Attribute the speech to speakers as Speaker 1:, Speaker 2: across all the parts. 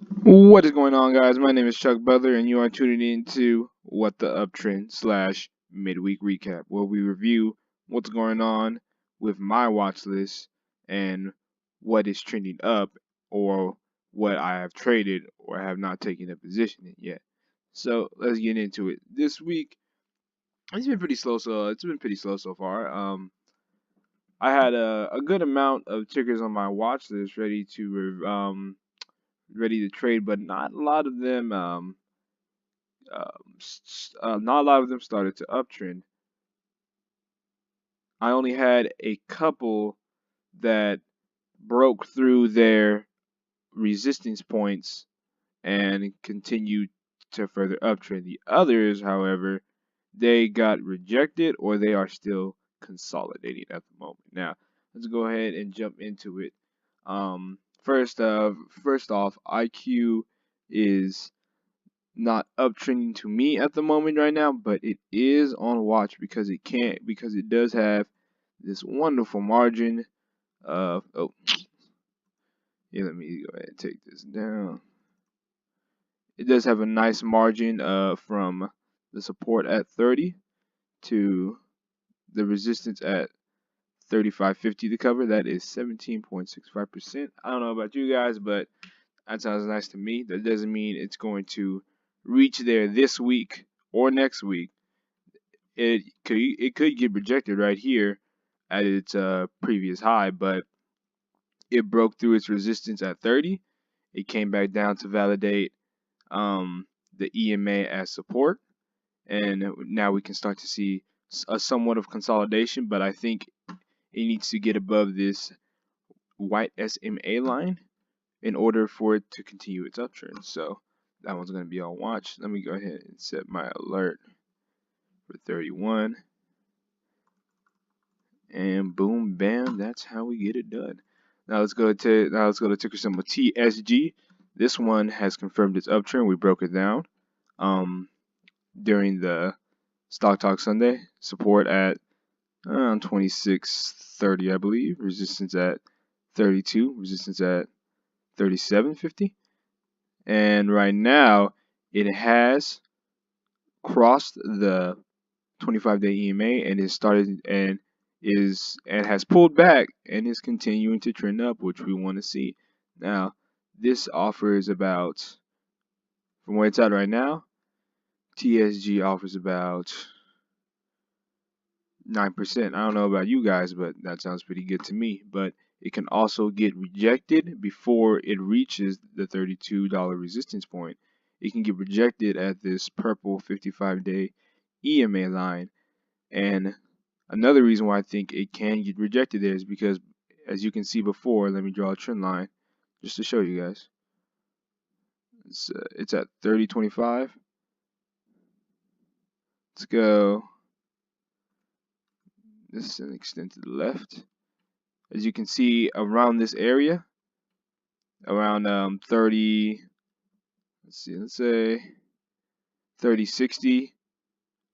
Speaker 1: What is going on, guys? My name is Chuck Butler, and you are tuning in to What the Uptrend slash Midweek Recap, where we review what's going on with my watch list and what is trending up, or what I have traded or have not taken a position in yet. So let's get into it. This week, it's been pretty slow. It's been pretty slow so far. I had a good amount of tickers on my watch list ready to trade, but not a lot of them. Not a lot of them started to uptrend. I only had a couple that broke through their resistance points and continued to further uptrend. The others, however, they got rejected or they are still consolidating at the moment. Now, let's go ahead and jump into it. First off, IQ is not uptrending to me at the moment right now, but it is on watch because it does have this wonderful margin of let me go ahead and take this down. It does have a nice margin from the support at 30 to the resistance at 35.50 to cover. That is 17.65%. I don't know about you guys, but that sounds nice to me. That doesn't mean it's going to reach there this week or next week. It could get rejected right here at its previous high, but it broke through its resistance at 30. It came back down to validate the EMA as support, and now we can start to see a somewhat of consolidation. But I think it needs to get above this white SMA line in order for it to continue its uptrend. So that one's going to be on watch. Let me go ahead and set my alert for 31. And boom, bam, that's how we get it done. Now let's go to ticker symbol TSG. This one has confirmed its uptrend. We broke it down during the Stock Talk Sunday. Support at around 26.30, I believe. Resistance at 32. Resistance at 37.50. And right now, it has crossed the 25-day EMA and has pulled back and is continuing to trend up, which we want to see. Now, this offers about, from where it's at right now, TSG offers about 9%. I don't know about you guys, but that sounds pretty good to me. But it can also get rejected before it reaches the $32 resistance point. It can get rejected at this purple 55-day EMA line. And another reason why I think it can get rejected there is because, as you can see before, let me draw a trend line just to show you guys. It's at 30.25. Let's go. This is an extent to the left. As you can see, around this area, around 30. Let's say 30.60.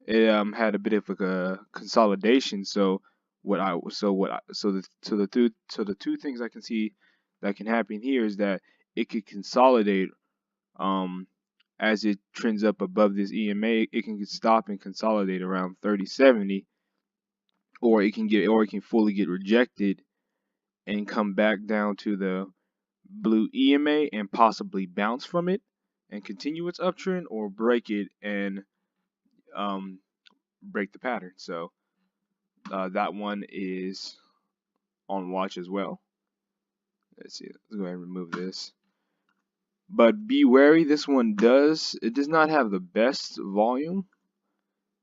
Speaker 1: It had a bit of a consolidation. So the two things I can see that can happen here is that it could consolidate as it trends up above this EMA. It can stop and consolidate around 30.70, or it can fully get rejected and come back down to the blue EMA and possibly bounce from it and continue its uptrend, or break it and break the pattern. So that one is on watch as well. Let's see. Let's go ahead and remove this. But be wary. This one does not have the best volume.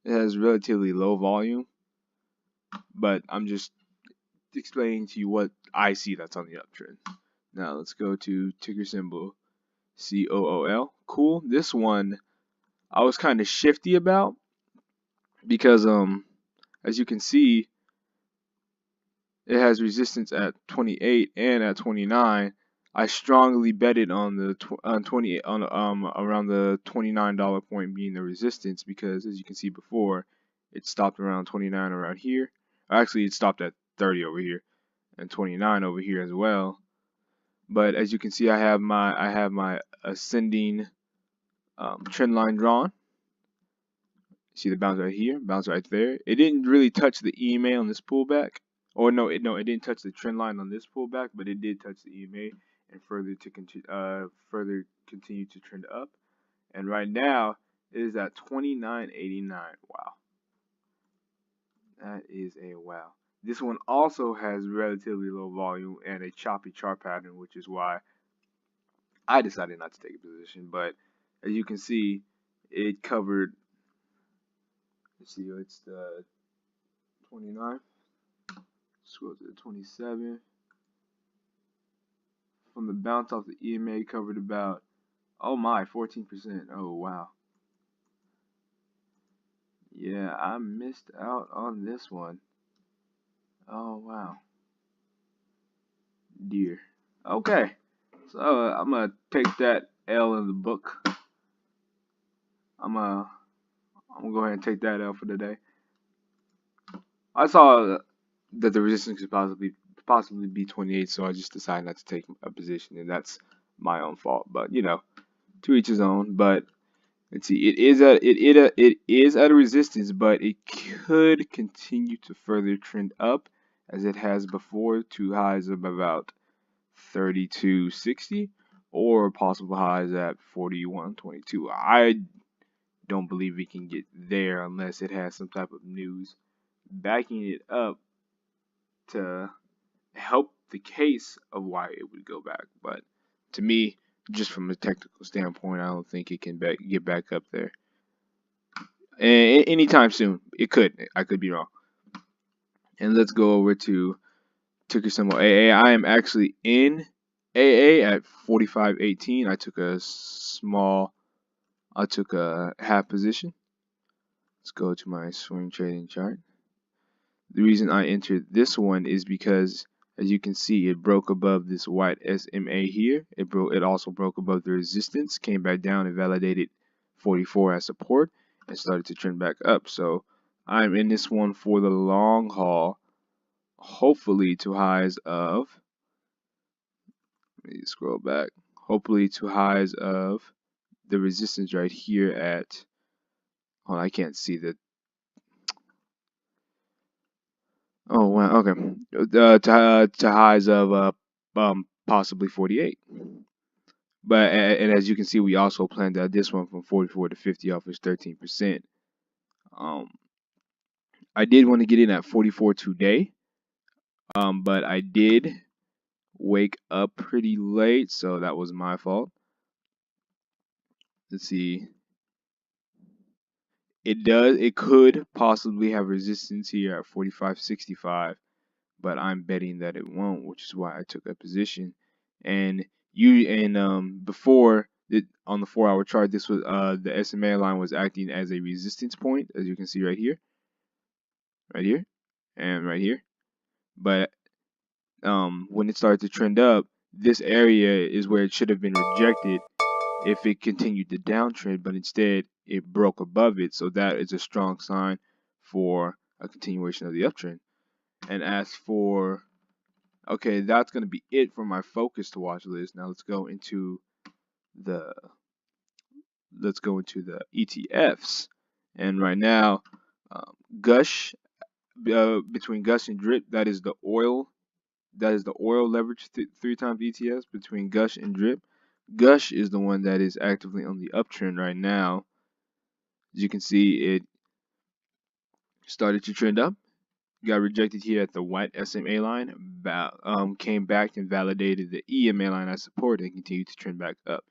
Speaker 1: It has relatively low volume. But I'm just explaining to you what I see that's on the uptrend. Now let's go to ticker symbol COOL. Cool. This one I was kind of shifty about because as you can see, it has resistance at 28 and at 29. I strongly betted on the around the $29 point being the resistance, because as you can see before, it stopped around 29 around here. Actually, it stopped at 30 over here and 29 over here as well. But as you can see, I have my ascending trend line drawn. See the bounce right here, bounce right there. It didn't really touch the EMA on this pullback, or no, it didn't touch the trend line on this pullback, but it did touch the EMA and further continue to trend up. And right now it is at 29.89. Wow, that is a wow. This one also has relatively low volume and a choppy chart pattern, which is why I decided not to take a position. But as you can see, it covered. Let's see, it's the 29. Scroll to the 27. From the bounce off the EMA, covered about, oh my, 14%. Oh wow. Yeah, I missed out on this one. Oh wow. Dear. Okay. So I'm gonna take that L in the book. I'm gonna go ahead and take that L for today. I saw that the resistance could possibly be 28, so I just decided not to take a position, and that's my own fault. But you know, to each his own. But let's see, it is at a resistance, but it could continue to further trend up as it has before to highs of about 32.60 or possible highs at 41.22. I don't believe we can get there unless it has some type of news backing it up to help the case of why it would go back. But to me, just from a technical standpoint, I don't think it can get back up there anytime soon. It could. I could be wrong. And let's go over to ticker symbol AA. I am actually in AA at 45.18. I took a half position. Let's go to my swing trading chart. The reason I entered this one is because, as you can see, it broke above this white SMA here. It also broke above the resistance, came back down and validated 44 as support, and started to trend back up. So I'm in this one for the long haul, hopefully to highs of, let me scroll back, hopefully to highs of the resistance right here at, oh, I can't see the, oh wow, okay, to highs of possibly 48. But and as you can see, we also planned out this one from 44 to 50 off is 13%. I did want to get in at 44 today, but I did wake up pretty late, so that was my fault. Let's see. It could possibly have resistance here at 45.65, but I'm betting that it won't, which is why I took a position. And before on the 4-hour chart, this was the SMA line was acting as a resistance point, as you can see right here, and right here. But when it started to trend up, this area is where it should have been rejected if it continued the downtrend, but instead it broke above it. So that is a strong sign for a continuation of the uptrend. And as for, okay, that's going to be it for my focus to watch list. Now let's go into the ETFs. And right now, Gush, between Gush and Drip, that is the oil leverage 3 times ETFs between Gush and Drip. Gush is the one that is actively on the uptrend right now. As you can see, it started to trend up, got rejected here at the white SMA line, came back and validated the EMA line as support and continued to trend back up.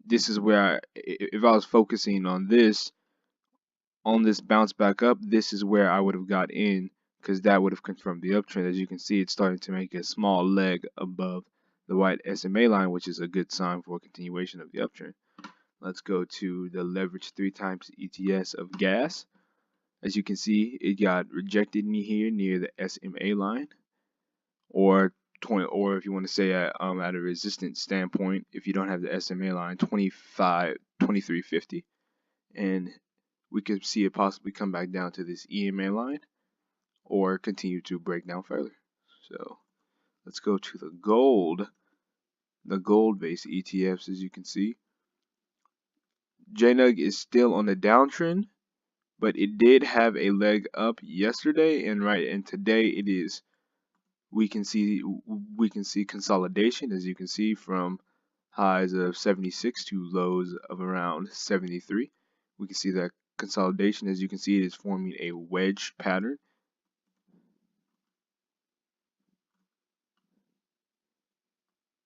Speaker 1: This is where if I was focusing on this bounce back up, this is where I would have got in, because that would have confirmed the uptrend. As you can see, it's starting to make a small leg above the white SMA line, which is a good sign for a continuation of the uptrend. Let's go to the leverage 3 times ETS of gas. As you can see, it got rejected here near the SMA line, or if you want to say at a resistance standpoint, if you don't have the SMA line, 23.50, and we could see it possibly come back down to this EMA line or continue to break down further. So let's go to the gold. the gold-based ETFs, as you can see. JNUG is still on the downtrend, but it did have a leg up yesterday, and today it is. We can see consolidation, as you can see, from highs of 76 to lows of around 73. We can see that consolidation, as you can see, it is forming a wedge pattern.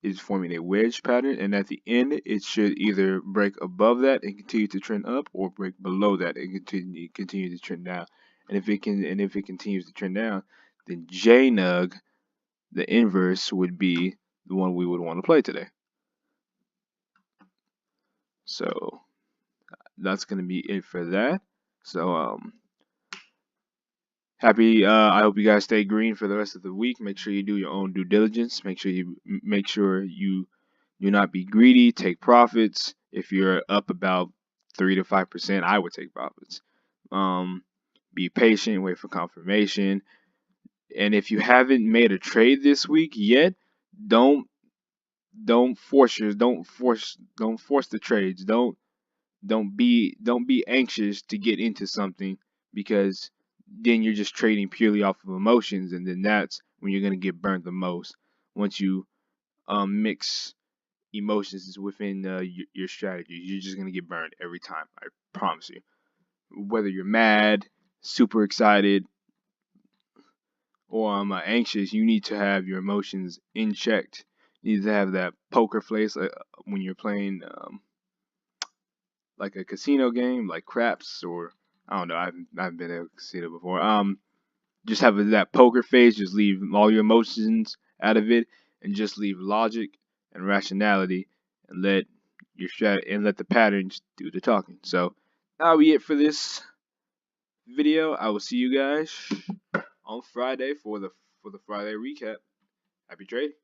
Speaker 1: Is forming a wedge pattern, and at the end it should either break above that and continue to trend up, or break below that and continue to trend down. And if it continues to trend down, then JNUG, the inverse, would be the one we would want to play today. So that's gonna be it for that. So happy. I hope you guys stay green for the rest of the week. Make sure you do your own due diligence. Make sure you do not be greedy. Take profits. If you're up about 3 to 5%, I would take profits. Be patient. Wait for confirmation. And if you haven't made a trade this week yet, don't force the trades. Don't be anxious to get into something, because then you're just trading purely off of emotions, and then that's when you're gonna get burnt the most. Once you mix emotions within your strategy, you're just gonna get burned every time. I promise you. Whether you're mad, super excited, or anxious, you need to have your emotions in check. You need to have that poker face when you're playing like a casino game, like craps, or I don't know. I've been at a casino before. Just have that poker face. Just leave all your emotions out of it, and just leave logic and rationality, and let let the patterns do the talking. So that'll be it for this video. I will see you guys on Friday for the Friday recap. Happy trading.